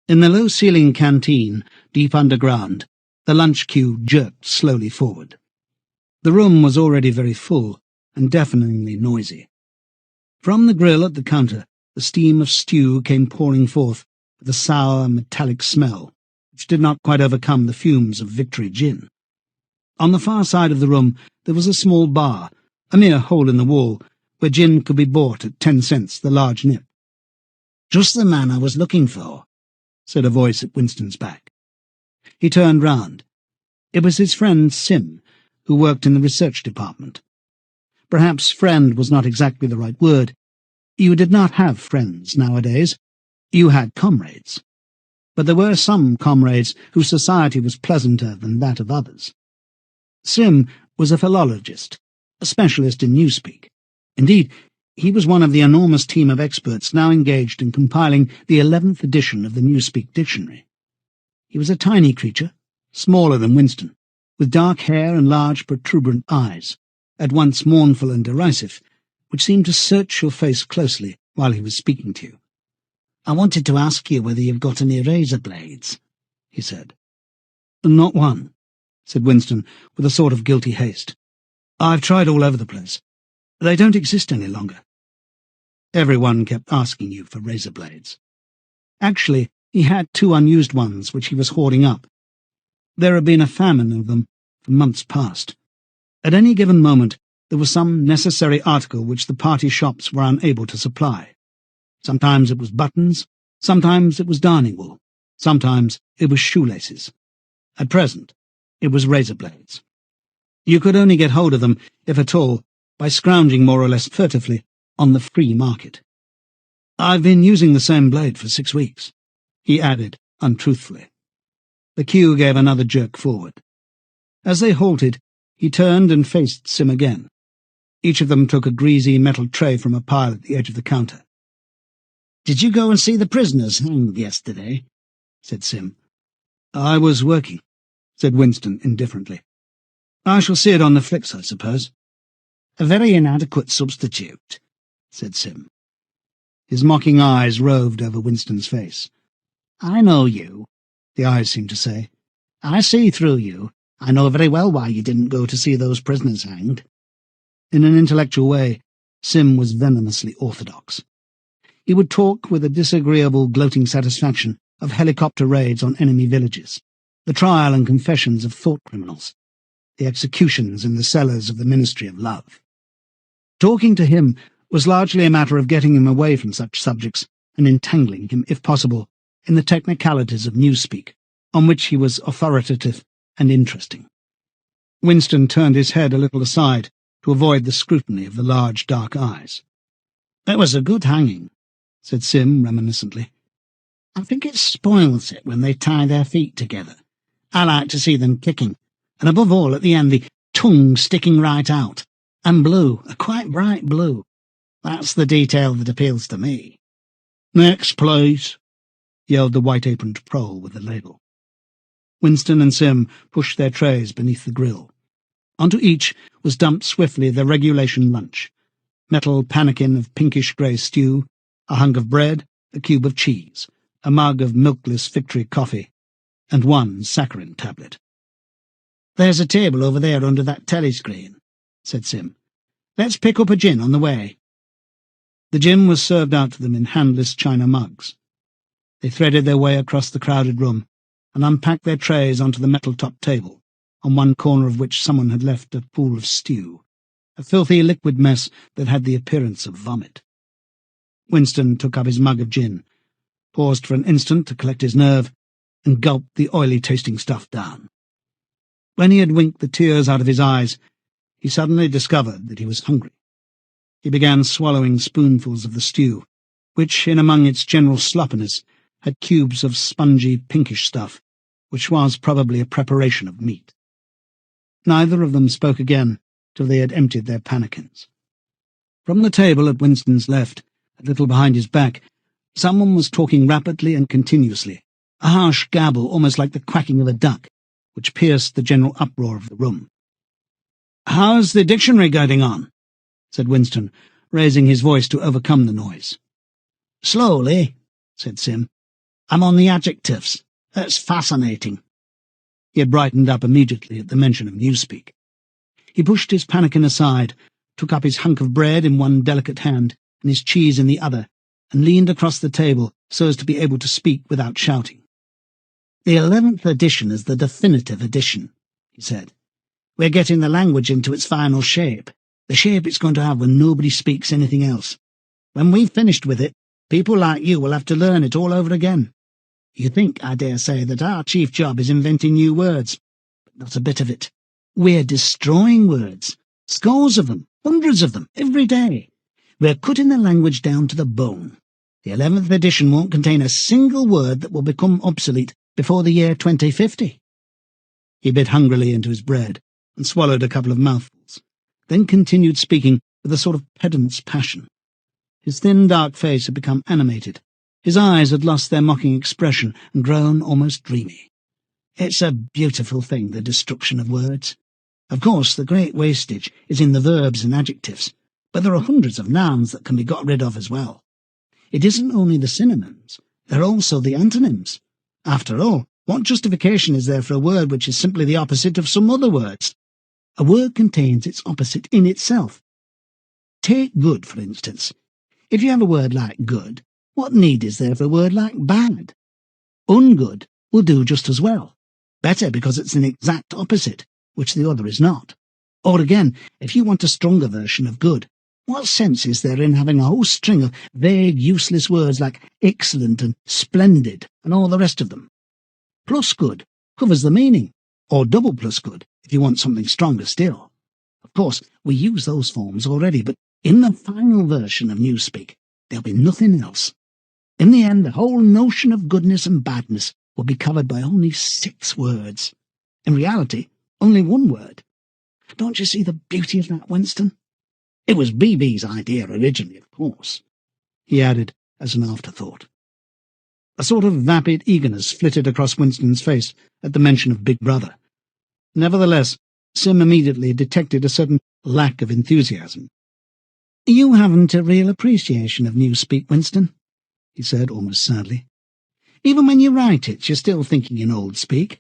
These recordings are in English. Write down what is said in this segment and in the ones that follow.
In the low-ceiling canteen, deep underground, the lunch queue jerked slowly forward. The room was already very full and deafeningly noisy. From the grill at the counter, the steam of stew came pouring forth with a sour, metallic smell, which did not quite overcome the fumes of Victory gin. On the far side of the room there was a small bar, a mere hole in the wall, where gin could be bought at 10 cents the large nip. "Just the man I was looking for," said a voice at Winston's back. He turned round. It was his friend Sim, who worked in the research department. Perhaps friend was not exactly the right word. You did not have friends nowadays. You had comrades. But there were some comrades whose society was pleasanter than that of others. Sim was a philologist, a specialist in newspeak. Indeed, he was one of the enormous team of experts now engaged in compiling the 11th edition of the Newspeak Dictionary. He was a tiny creature, smaller than Winston, with dark hair and large protuberant eyes, at once mournful and derisive, which seemed to search your face closely while he was speaking to you. "I wanted to ask you whether you've got any razor blades," he said. "Not one," said Winston, with a sort of guilty haste. "I've tried all over the place. They don't exist any longer." Everyone kept asking you for razor blades. Actually, he had 2 unused ones which he was hoarding up. There had been a famine of them for months past. At any given moment there was some necessary article which the party shops were unable to supply. Sometimes it was buttons, sometimes it was darning wool, sometimes it was shoelaces. At present, it was razor blades. You could only get hold of them, if at all, by scrounging more or less furtively on the free market. "I've been using the same blade for 6 weeks," he added untruthfully. The queue gave another jerk forward. As they halted, he turned and faced Sim again. Each of them took a greasy metal tray from a pile at the edge of the counter. "Did you go and see the prisoners hanged yesterday?" said Sim. "I was working," said Winston indifferently. "I shall see it on the flicks, I suppose." "A very inadequate substitute," said Sim. His mocking eyes roved over Winston's face. "I know you," the eyes seemed to say. "I see through you. I know very well why you didn't go to see those prisoners hanged." In an intellectual way, Sim was venomously orthodox. He would talk with a disagreeable, gloating satisfaction of helicopter raids on enemy villages, the trial and confessions of thought criminals, the executions in the cellars of the Ministry of Love. Talking to him was largely a matter of getting him away from such subjects and entangling him, if possible, in the technicalities of newspeak, on which he was authoritative and interesting. Winston turned his head a little aside to avoid the scrutiny of the large dark eyes. "It was a good hanging," said Sim reminiscently. "I think it spoils it when they tie their feet together. I like to see them kicking, and above all at the end the tongue sticking right out, and blue, a quite bright blue. That's the detail that appeals to me." "Next, please," yelled the white-aproned prole with the ladle. Winston and Sim pushed their trays beneath the grill. Onto each was dumped swiftly their regulation lunch: metal pannikin of pinkish-grey stew, a hunk of bread, a cube of cheese, a mug of milkless Victory coffee, and 1 saccharin tablet. "There's a table over there under that telescreen," said Sim. "Let's pick up a gin on the way." The gin was served out to them in handless china mugs. They threaded their way across the crowded room and unpacked their trays onto the metal-topped table, on one corner of which someone had left a pool of stew, a filthy liquid mess that had the appearance of vomit. Winston took up his mug of gin, paused for an instant to collect his nerve, and gulped the oily-tasting stuff down. When he had winked the tears out of his eyes, he suddenly discovered that he was hungry. He began swallowing spoonfuls of the stew, which, in among its general sloppiness, had cubes of spongy, pinkish stuff, which was probably a preparation of meat. Neither of them spoke again till they had emptied their pannikins. From the table at Winston's left, a little behind his back, someone was talking rapidly and continuously, a harsh gabble almost like the quacking of a duck, which pierced the general uproar of the room. "How's the dictionary getting on?" said Winston, raising his voice to overcome the noise. "Slowly," said Sim. I'm on the adjectives. That's fascinating." He had brightened up immediately at the mention of Newspeak. He pushed his pannikin aside, took up his hunk of bread in one delicate hand and his cheese in the other, and leaned across the table so as to be able to speak without shouting. "The 11th edition is the definitive edition," he said. "We're getting the language into its final shape, the shape it's going to have when nobody speaks anything else. When we've finished with it, people like you will have to learn it all over again. You think, I dare say, that our chief job is inventing new words, but not a bit of it. We're destroying words, scores of them, hundreds of them, every day. We're cutting the language down to the bone. The 11th edition won't contain a single word that will become obsolete before the year 2050. He bit hungrily into his bread and swallowed a couple of mouthfuls, then continued speaking with a sort of pedant's passion. His thin, dark face had become animated. His eyes had lost their mocking expression and grown almost dreamy. "It's a beautiful thing, the destruction of words. Of course, the great wastage is in the verbs and adjectives, but there are hundreds of nouns that can be got rid of as well. It isn't only the synonyms, there are also the antonyms. After all, what justification is there for a word which is simply the opposite of some other words? A word contains its opposite in itself. Take good, for instance. If you have a word like good, what need is there for a word like bad? Ungood will do just as well. Better because it's an exact opposite, which the other is not. Or again, if you want a stronger version of good, what sense is there in having a whole string of vague, useless words like excellent and splendid and all the rest of them? Plus good covers the meaning, or double plus good if you want something stronger still. Of course, we use those forms already, but in the final version of Newspeak, there'll be nothing else. In the end, the whole notion of goodness and badness will be covered by only 6 words. In reality, only 1 word. Don't you see the beauty of that, Winston? It was BB's idea originally, of course," he added as an afterthought. A sort of vapid eagerness flitted across Winston's face at the mention of Big Brother. Nevertheless, Sim immediately detected a certain lack of enthusiasm. "You haven't a real appreciation of Newspeak, Winston," he said almost sadly. "Even when you write it, you're still thinking in old speak.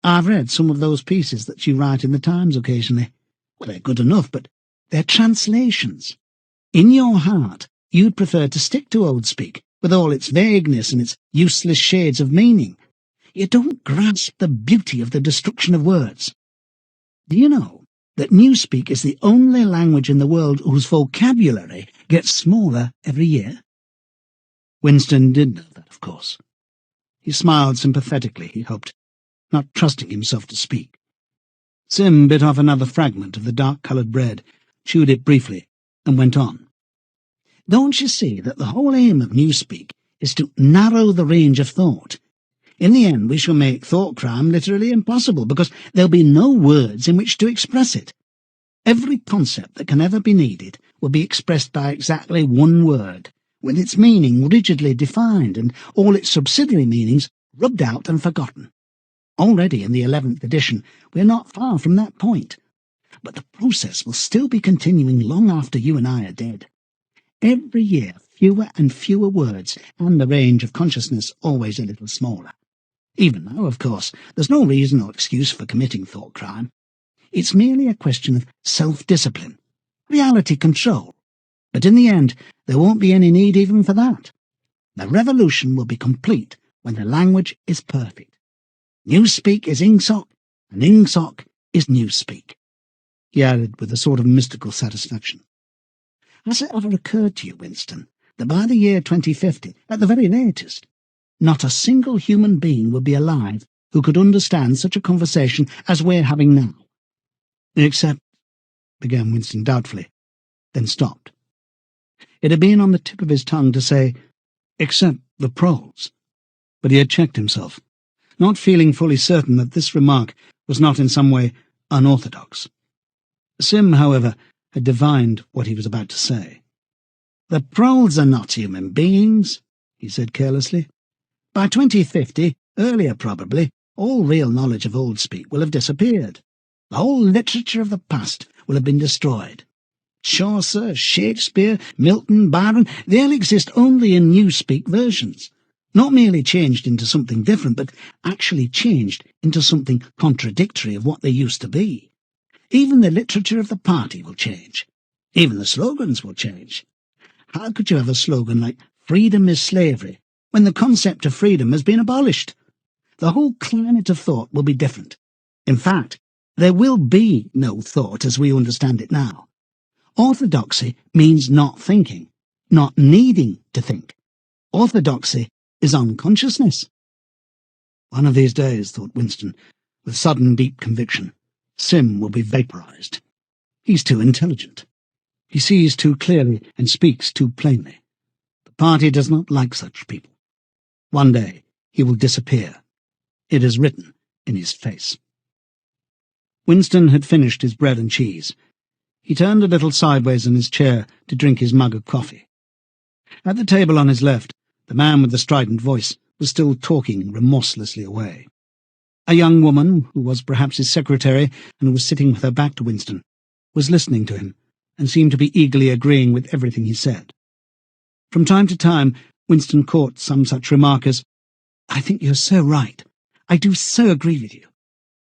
I've read some of those pieces that you write in the Times occasionally. Well, they're good enough, but they're translations. In your heart, you'd prefer to stick to old speak, with all its vagueness and its useless shades of meaning. You don't grasp the beauty of the destruction of words. Do you know that Newspeak is the only language in the world whose vocabulary gets smaller every year?" Winston did know that, of course. He smiled sympathetically, he hoped, not trusting himself to speak. Sim bit off another fragment of the dark-coloured bread, chewed it briefly, and went on. "Don't you see that the whole aim of Newspeak is to narrow the range of thought? In the end, we shall make thought crime literally impossible, because there'll be no words in which to express it. Every concept that can ever be needed will be expressed by exactly 1 word, with its meaning rigidly defined and all its subsidiary meanings rubbed out and forgotten. Already in the 11th edition, we're not far from that point. But the process will still be continuing long after you and I are dead. Every year, fewer and fewer words, and the range of consciousness always a little smaller. Even now, of course, there's no reason or excuse for committing thought crime. It's merely a question of self-discipline, reality control. But in the end, there won't be any need even for that. The revolution will be complete when the language is perfect. Newspeak is Ingsoc, and Ingsoc is Newspeak," he added with a sort of mystical satisfaction. "Has it ever occurred to you, Winston, that by the year 2050, at the very latest, not a single human being would be alive who could understand such a conversation as we're having now?" "Except—" began Winston doubtfully, then stopped. It had been on the tip of his tongue to say, "except the proles," but he had checked himself, not feeling fully certain that this remark was not in some way unorthodox. Sim, however, had divined what he was about to say. "The proles are not human beings," he said carelessly. "By 2050, earlier probably, all real knowledge of old speak will have disappeared. The whole literature of the past will have been destroyed. Chaucer, Shakespeare, Milton, Byron, they'll exist only in Newspeak versions. Not merely changed into something different, but actually changed into something contradictory of what they used to be. Even the literature of the party will change. Even the slogans will change. How could you have a slogan like "Freedom is slavery" when the concept of freedom has been abolished? The whole climate of thought will be different. In fact, there will be no thought as we understand it now. Orthodoxy means not thinking, not needing to think. Orthodoxy is unconsciousness. One of these days, thought Winston, with sudden deep conviction, Sim will be vaporized. He's too intelligent. He sees too clearly and speaks too plainly. The party does not like such people. One day he will disappear. It is written in his face. Winston had finished his bread and cheese. He turned a little sideways in his chair to drink his mug of coffee. At the table on his left, the man with the strident voice was still talking remorselessly away. A young woman, who was perhaps his secretary and who was sitting with her back to Winston, was listening to him and seemed to be eagerly agreeing with everything he said. From time to time, Winston caught some such remark as, "I think you're so right. I do so agree with you,"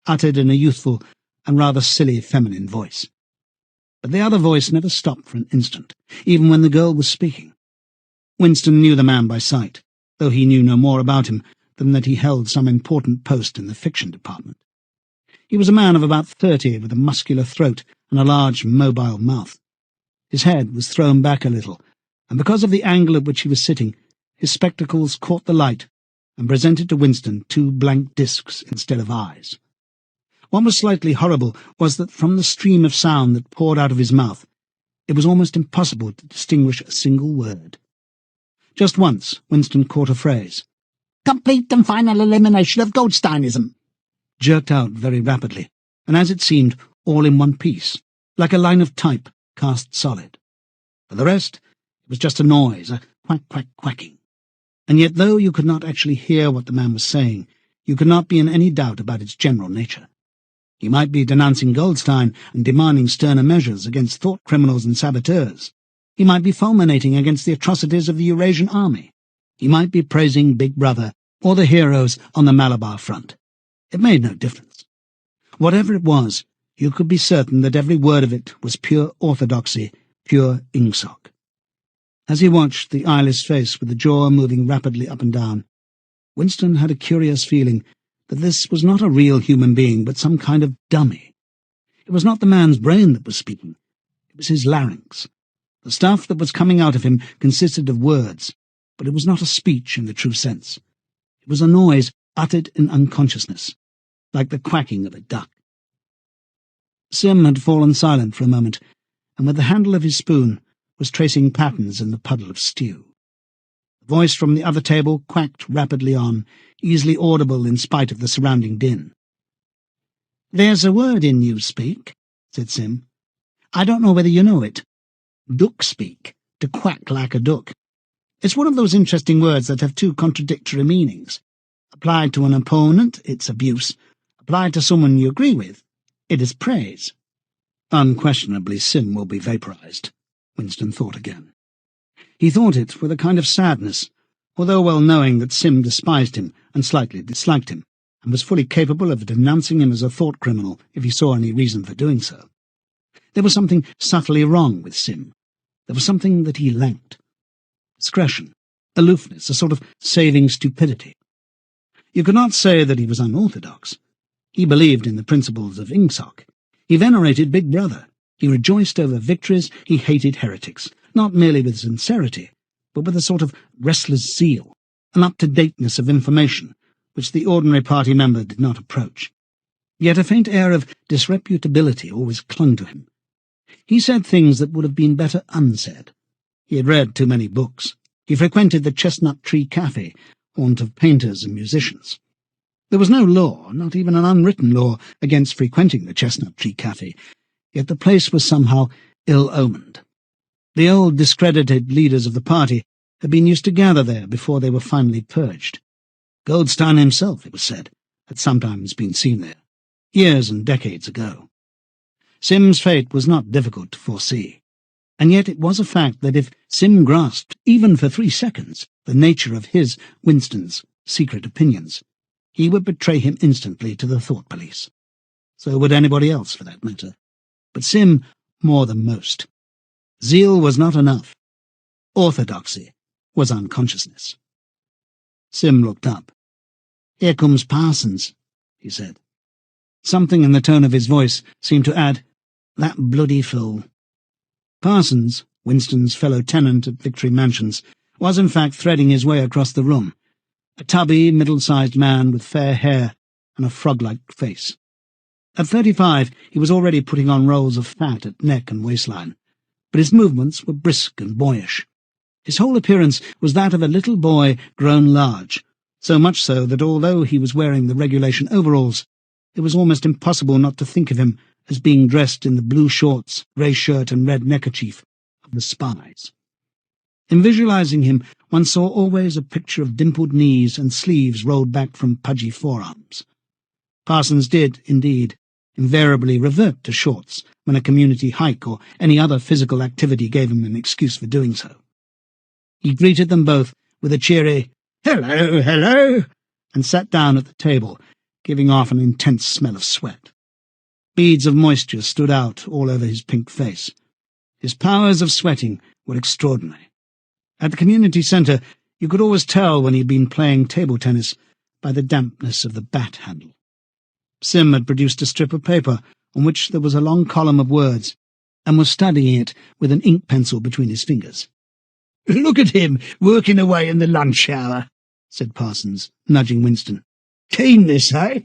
uttered in a youthful and rather silly feminine voice. But the other voice never stopped for an instant, even when the girl was speaking. Winston knew the man by sight, though he knew no more about him than that he held some important post in the fiction department. He was a man of about 30, with a muscular throat and a large, mobile mouth. His head was thrown back a little, and because of the angle at which he was sitting, his spectacles caught the light and presented to Winston 2 blank discs instead of eyes. What was slightly horrible was that from the stream of sound that poured out of his mouth, it was almost impossible to distinguish a single word. Just once Winston caught a phrase, "Complete and final elimination of Goldsteinism," jerked out very rapidly, and as it seemed, all in one piece, like a line of type cast solid. For the rest, it was just a noise, a quack-quack-quacking. And yet, though you could not actually hear what the man was saying, you could not be in any doubt about its general nature. He might be denouncing Goldstein and demanding sterner measures against thought criminals and saboteurs. He might be fulminating against the atrocities of the Eurasian army. He might be praising Big Brother or the heroes on the Malabar front. It made no difference. Whatever it was, you could be certain that every word of it was pure orthodoxy, pure Ingsoc. As he watched the eyeless face with the jaw moving rapidly up and down, Winston had a curious feeling that this was not a real human being, but some kind of dummy. It was not the man's brain that was speaking. It was his larynx. The stuff that was coming out of him consisted of words, but it was not a speech in the true sense. It was a noise uttered in unconsciousness, like the quacking of a duck. Sim had fallen silent for a moment, and with the handle of his spoon was tracing patterns in the puddle of stew. The voice from the other table quacked rapidly on, easily audible in spite of the surrounding din. "There's a word in Newspeak," said Sim. "I don't know whether you know it. Duck-speak, to quack like a duck. It's one of those interesting words that have 2 contradictory meanings. Applied to an opponent, it's abuse. Applied to someone you agree with, it is praise." Unquestionably, Sim will be vaporized, Winston thought again. He thought it with a kind of sadness, although well knowing that Sim despised him and slightly disliked him, and was fully capable of denouncing him as a thought criminal if he saw any reason for doing so. There was something subtly wrong with Sim. There was something that he lacked. Discretion, aloofness, a sort of saving stupidity. You could not say that he was unorthodox. He believed in the principles of Ingsoc. He venerated Big Brother. He rejoiced over victories. He hated heretics, not merely with sincerity, but with a sort of restless zeal, an up-to-dateness of information, which the ordinary party member did not approach. Yet a faint air of disreputability always clung to him. He said things that would have been better unsaid. He had read too many books. He frequented the Chestnut Tree Cafe, haunt of painters and musicians. There was no law, not even an unwritten law, against frequenting the Chestnut Tree Cafe, yet the place was somehow ill-omened. The old discredited leaders of the party had been used to gather there before they were finally purged. Goldstein himself, it was said, had sometimes been seen there, years and decades ago. Sim's fate was not difficult to foresee, and yet it was a fact that if Sim grasped, even for 3 seconds, the nature of his, Winston's, secret opinions, he would betray him instantly to the thought police. So would anybody else, for that matter. But Sim more than most. Zeal was not enough. Orthodoxy was unconsciousness. Sim looked up. "Here comes Parsons," he said. Something in the tone of his voice seemed to add, "That bloody fool." Parsons, Winston's fellow tenant at Victory Mansions, was in fact threading his way across the room, a tubby, middle-sized man with fair hair and a frog-like face. At 35, he was already putting on rolls of fat at neck and waistline, but his movements were brisk and boyish. His whole appearance was that of a little boy grown large, so much so that although he was wearing the regulation overalls, it was almost impossible not to think of him as being dressed in the blue shorts, grey shirt and red neckerchief of the spies. In visualizing him, one saw always a picture of dimpled knees and sleeves rolled back from pudgy forearms. Parsons did, indeed, invariably revert to shorts when a community hike or any other physical activity gave him an excuse for doing so. He greeted them both with a cheery, "Hello, hello," and sat down at the table, giving off an intense smell of sweat. Beads of moisture stood out all over his pink face. His powers of sweating were extraordinary. At the community centre, you could always tell when he had been playing table tennis by the dampness of the bat handle. Sim had produced a strip of paper on which there was a long column of words, and was studying it with an ink pencil between his fingers. "Look at him, working away in the lunch hour," said Parsons, nudging Winston. "Keenness, eh?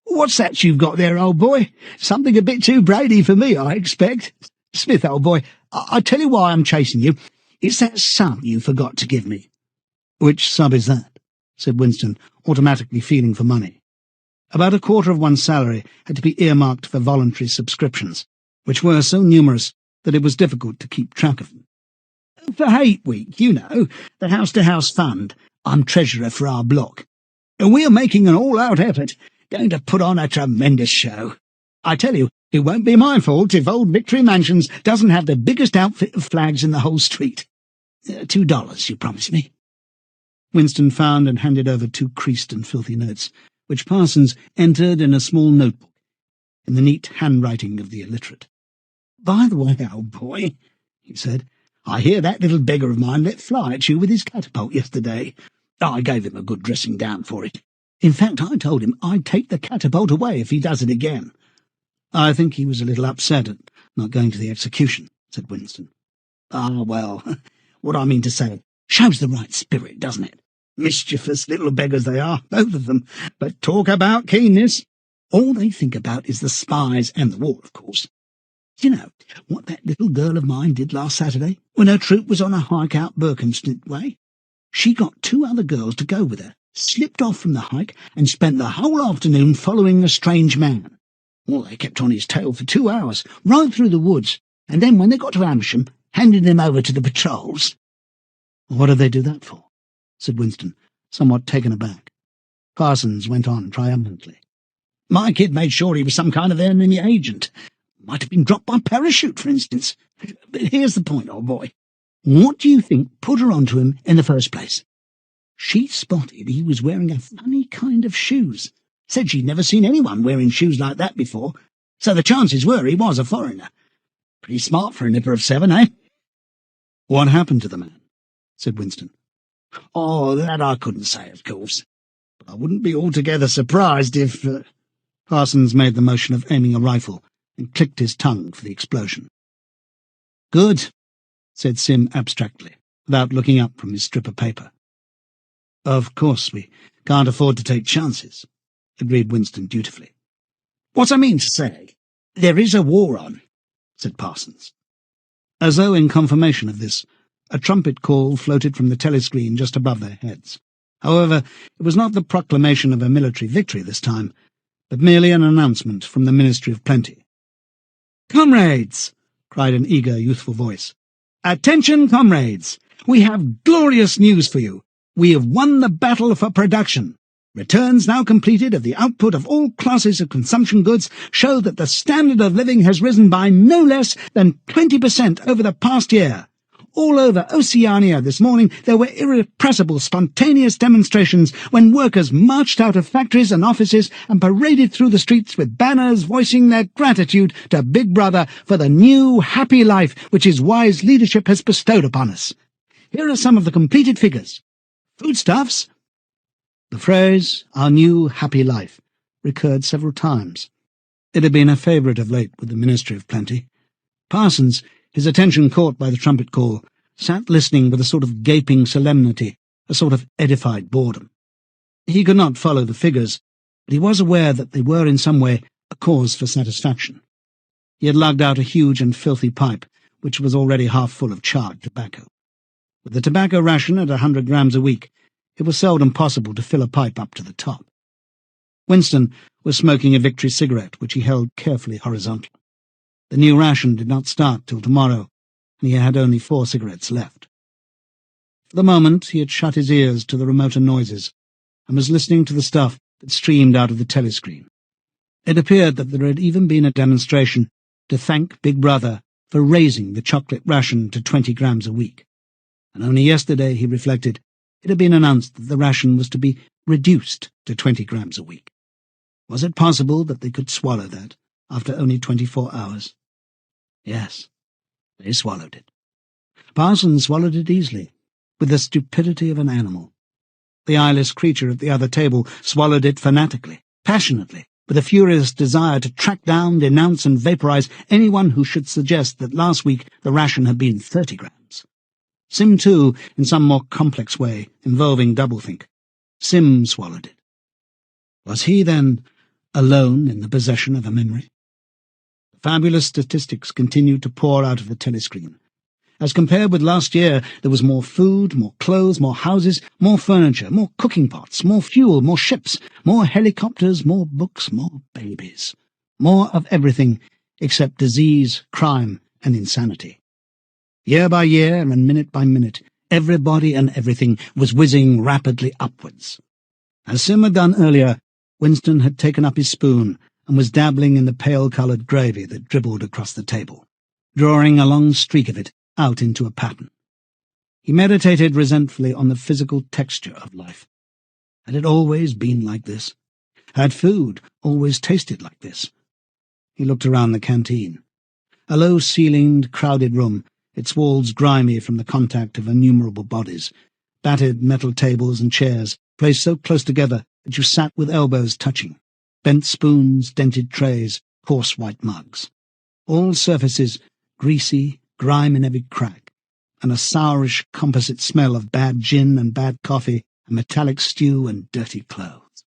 What's that you've got there, old boy? Something a bit too brainy for me, I expect. Smith, old boy, I tell you why I'm chasing you. It's that sum you forgot to give me." "Which sub is that?" said Winston, automatically feeling for money. About a quarter of one's salary had to be earmarked for voluntary subscriptions, which were so numerous that it was difficult to keep track of them. "For Hate Week, you know, the house-to-house fund. I'm treasurer for our block. And we're making an all-out effort, going to put on a tremendous show. I tell you, it won't be my fault if old Victory Mansions doesn't have the biggest outfit of flags in the whole street. $2, you promise me?" Winston found and handed over 2 creased and filthy notes, which Parsons entered in a small notebook, in the neat handwriting of the illiterate. "By the way, old boy," he said, "I hear that little beggar of mine let fly at you with his catapult yesterday. I gave him a good dressing down for it. In fact, I told him I'd take the catapult away if he does it again." "I think he was a little upset at not going to the execution," said Winston. "Ah, well, what I mean to say, shows the right spirit, doesn't it? Mischievous little beggars they are, both of them, but talk about keenness. All they think about is the spies and the war, of course. Do you know what that little girl of mine did last Saturday, when her troop was on a hike out Berkhamsted way? She got 2 other girls to go with her, slipped off from the hike, and spent the whole afternoon following a strange man. Well, they kept on his tail for 2 hours, right through the woods, and then when they got to Amersham, handed him over to the patrols." "What did they do that for?" said Winston, somewhat taken aback. Parsons went on triumphantly. "My kid made sure he was some kind of enemy agent. Might have been dropped by parachute, for instance. But here's the point, old boy. What do you think put her onto him in the first place? She spotted he was wearing a funny kind of shoes. Said she'd never seen anyone wearing shoes like that before, so the chances were he was a foreigner. Pretty smart for a nipper of 7, eh?" "What happened to the man?" said Winston. "Oh, that I couldn't say, of course. But I wouldn't be altogether surprised if—" Parsons made the motion of aiming a rifle and clicked his tongue for the explosion. "Good," said Sim abstractly, without looking up from his strip of paper. "Of course, we can't afford to take chances," agreed Winston dutifully. "What I mean to say, there is a war on," said Parsons. As though in confirmation of this, a trumpet call floated from the telescreen just above their heads. However, it was not the proclamation of a military victory this time, but merely an announcement from the Ministry of Plenty. "Comrades!" cried an eager, youthful voice. "Attention, comrades! We have glorious news for you. We have won the battle for production. Returns now completed of the output of all classes of consumption goods show that the standard of living has risen by no less than 20% over the past year. all over Oceania this morning there were irrepressible, spontaneous demonstrations when workers marched out of factories and offices and paraded through the streets with banners voicing their gratitude to Big Brother for the new, happy life which his wise leadership has bestowed upon us. Here are some of the completed figures. Foodstuffs. The phrase, our new, happy life, recurred several times. It had been a favourite of late with the Ministry of Plenty. Parsons, his attention caught by the trumpet call, sat listening with a sort of gaping solemnity, a sort of edified boredom. He could not follow the figures, but he was aware that they were in some way a cause for satisfaction. He had lugged out a huge and filthy pipe, which was already half full of charred tobacco. With the tobacco ration at 100 grams a week, it was seldom possible to fill a pipe up to the top. Winston was smoking a Victory cigarette, which he held carefully horizontal. The new ration did not start till tomorrow, and he had only 4 cigarettes left. For the moment he had shut his ears to the remoter noises, and was listening to the stuff that streamed out of the telescreen. It appeared that there had even been a demonstration to thank Big Brother for raising the chocolate ration to 20 grams a week, and only yesterday, he reflected, it had been announced that the ration was to be reduced to 20 grams a week. Was it possible that they could swallow that after only 24 hours? Yes, they swallowed it. Parsons swallowed it easily, with the stupidity of an animal. The eyeless creature at the other table swallowed it fanatically, passionately, with a furious desire to track down, denounce and vaporize anyone who should suggest that last week the ration had been 30 grams. Sim, too, in some more complex way, involving doublethink. Sim swallowed it. Was he, then, alone in the possession of a memory? The fabulous statistics continued to pour out of the telescreen. As compared with last year, there was more food, more clothes, more houses, more furniture, more cooking pots, more fuel, more ships, more helicopters, more books, more babies. More of everything except disease, crime, and insanity. Year by year and minute by minute, everybody and everything was whizzing rapidly upwards. As Sim had done earlier, Winston had taken up his spoon and was dabbling in the pale-coloured gravy that dribbled across the table, drawing a long streak of it out into a pattern. He meditated resentfully on the physical texture of life. Had it always been like this? Had food always tasted like this? He looked around the canteen. A low-ceilinged, crowded room, its walls grimy from the contact of innumerable bodies, battered metal tables and chairs placed so close together that you sat with elbows touching, bent spoons, dented trays, coarse white mugs. All surfaces greasy, grime in every crack, and a sourish composite smell of bad gin and bad coffee and metallic stew and dirty clothes.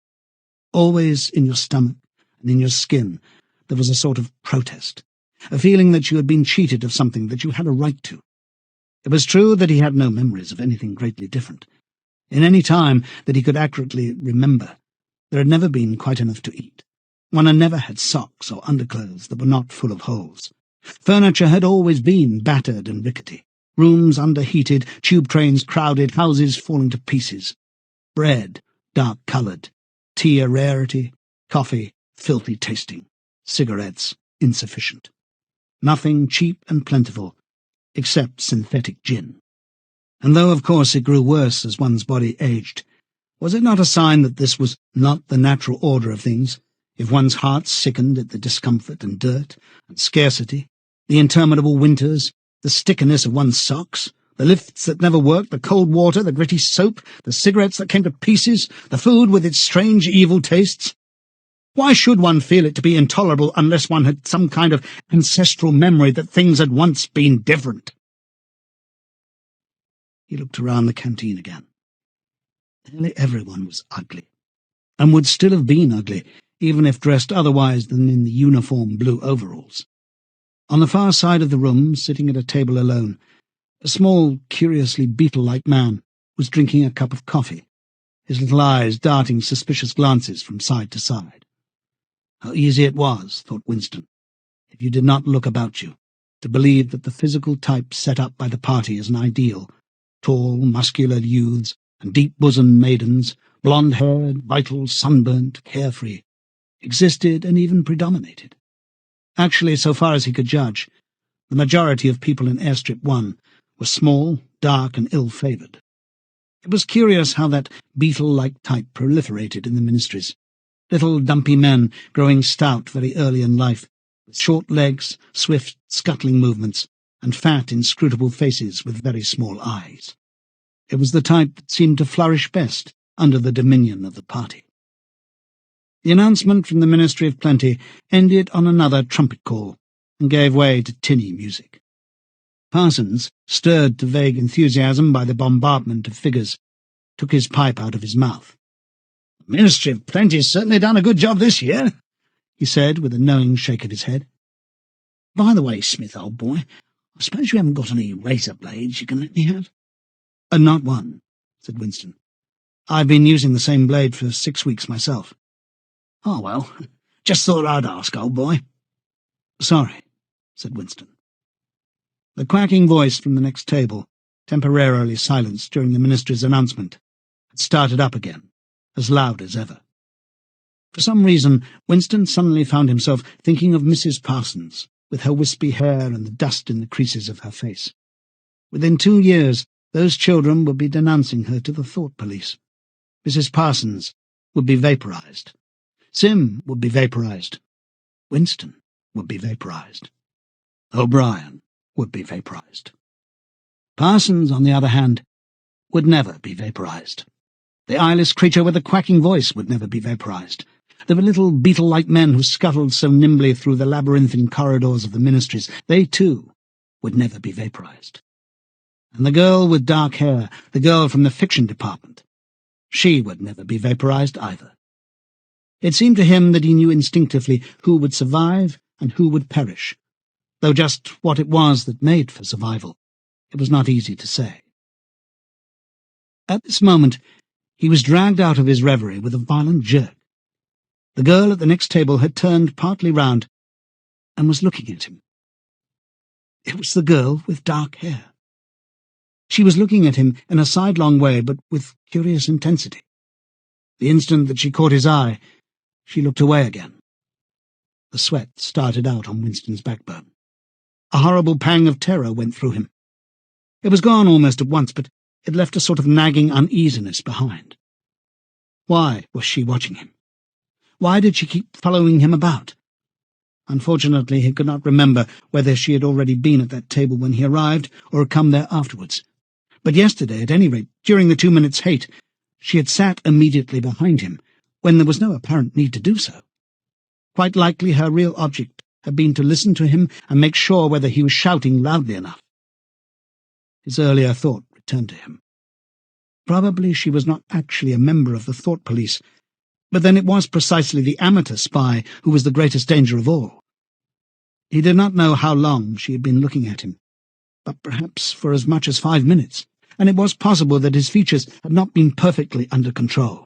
Always in your stomach and in your skin there was a sort of protest, a feeling that you had been cheated of something that you had a right to. It was true that he had no memories of anything greatly different. In any time that he could accurately remember, there had never been quite enough to eat. One had never had socks or underclothes that were not full of holes. Furniture had always been battered and rickety, rooms underheated, tube trains crowded, houses falling to pieces. Bread, dark-coloured, tea a rarity, coffee filthy tasting, cigarettes insufficient. Nothing cheap and plentiful, except synthetic gin. And though, of course, it grew worse as one's body aged, was it not a sign that this was not the natural order of things, if one's heart sickened at the discomfort and dirt and scarcity, the interminable winters, the stickiness of one's socks, the lifts that never worked, the cold water, the gritty soap, the cigarettes that came to pieces, the food with its strange evil tastes? Why should one feel it to be intolerable unless one had some kind of ancestral memory that things had once been different? He looked around the canteen again. Nearly everyone was ugly, and would still have been ugly, even if dressed otherwise than in the uniform blue overalls. On the far side of the room, sitting at a table alone, a small, curiously beetle-like man was drinking a cup of coffee, his little eyes darting suspicious glances from side to side. How easy it was, thought Winston, if you did not look about you, to believe that the physical type set up by the party as an ideal, tall, muscular youths and deep-bosomed maidens, blonde-haired, vital, sunburnt, carefree, existed and even predominated. Actually, so far as he could judge, the majority of people in Airstrip 1 were small, dark, and ill-favoured. It was curious how that beetle-like type proliferated in the ministries. Little dumpy men growing stout very early in life, with short legs, swift, scuttling movements, and fat, inscrutable faces with very small eyes. It was the type that seemed to flourish best under the dominion of the party. The announcement from the Ministry of Plenty ended on another trumpet call and gave way to tinny music. Parsons, stirred to vague enthusiasm by the bombardment of figures, took his pipe out of his mouth. "The Ministry of Plenty's certainly done a good job this year," he said, with a knowing shake of his head. "By the way, Smith, old boy, I suppose you haven't got any razor blades you can let me have?" "Not one," said Winston. "I've been using the same blade for 6 weeks myself." "Oh, well, just thought I'd ask, old boy." "Sorry," said Winston. The quacking voice from the next table, temporarily silenced during the ministry's announcement, had started up again, as loud as ever. For some reason, Winston suddenly found himself thinking of Mrs. Parsons, with her wispy hair and the dust in the creases of her face. Within 2 years, those children would be denouncing her to the thought police. Mrs. Parsons would be vaporized. Sim would be vaporized. Winston would be vaporized. O'Brien would be vaporized. Parsons, on the other hand, would never be vaporized. The eyeless creature with the quacking voice would never be vaporized. The little beetle-like men who scuttled so nimbly through the labyrinthine corridors of the ministries, they, too, would never be vaporized. And the girl with dark hair, the girl from the fiction department, she would never be vaporized either. It seemed to him that he knew instinctively who would survive and who would perish, though just what it was that made for survival, it was not easy to say. At this moment, he was dragged out of his reverie with a violent jerk. The girl at the next table had turned partly round and was looking at him. It was the girl with dark hair. She was looking at him in a sidelong way, but with curious intensity. The instant that she caught his eye, she looked away again. The sweat started out on Winston's backbone. A horrible pang of terror went through him. It was gone almost at once, but it left a sort of nagging uneasiness behind. Why was she watching him? Why did she keep following him about? Unfortunately, he could not remember whether she had already been at that table when he arrived or had come there afterwards. But yesterday, at any rate, during the 2 minutes' hate, she had sat immediately behind him, when there was no apparent need to do so. Quite likely her real object had been to listen to him and make sure whether he was shouting loudly enough. His earlier thought returned to him. Probably she was not actually a member of the thought police, but then it was precisely the amateur spy who was the greatest danger of all. He did not know how long she had been looking at him, but perhaps for as much as 5 minutes, and it was possible that his features had not been perfectly under control.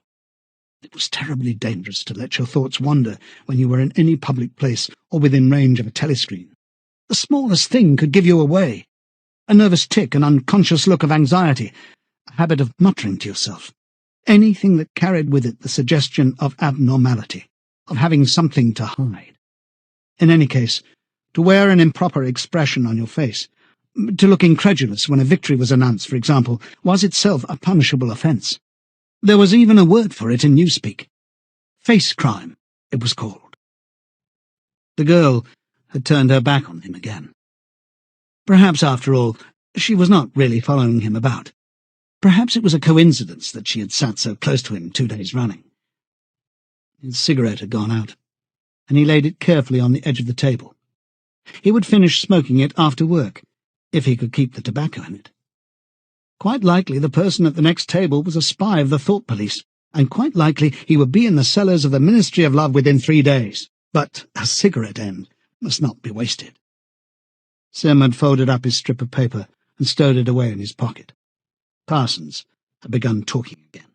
It was terribly dangerous to let your thoughts wander when you were in any public place or within range of a telescreen. The smallest thing could give you away. A nervous tic, an unconscious look of anxiety, a habit of muttering to yourself. Anything that carried with it the suggestion of abnormality, of having something to hide. In any case, to wear an improper expression on your face, to look incredulous when a victory was announced, for example, was itself a punishable offence. There was even a word for it in newspeak. Face crime, it was called. The girl had turned her back on him again. Perhaps, after all, she was not really following him about. Perhaps it was a coincidence that she had sat so close to him 2 days running. His cigarette had gone out, and he laid it carefully on the edge of the table. He would finish smoking it after work, if he could keep the tobacco in it. Quite likely the person at the next table was a spy of the thought police, and quite likely he would be in the cellars of the Ministry of Love within 3 days. But a cigarette end must not be wasted. Sim had folded up his strip of paper and stowed it away in his pocket. Parsons had begun talking again.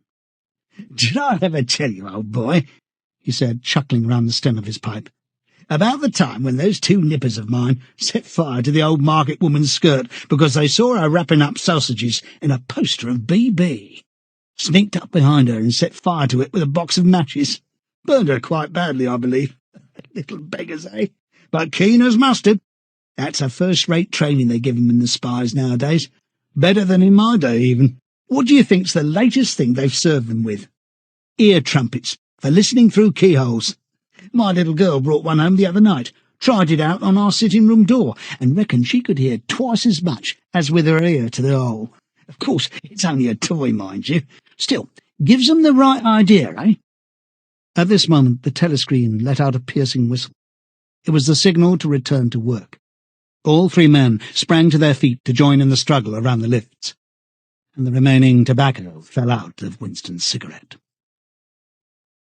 "Did I ever tell you, old boy," he said, chuckling round the stem of his pipe, "about the time when those 2 nippers of mine set fire to the old market woman's skirt because they saw her wrapping up sausages in a poster of B.B. Sneaked up behind her and set fire to it with a box of matches. Burned her quite badly, I believe. Little beggars, eh? But keen as mustard. That's a first-rate training they give 'em in the spies nowadays. Better than in my day, even. What do you think's the latest thing they've served them with? Ear trumpets for listening through keyholes. My little girl brought one home the other night, tried it out on our sitting-room door, and reckoned she could hear twice as much as with her ear to the hole. Of course, it's only a toy, mind you. Still, gives them the right idea, eh? At this moment, the telescreen let out a piercing whistle. It was the signal to return to work. All three men sprang to their feet to join in the struggle around the lifts, and the remaining tobacco fell out of Winston's cigarette.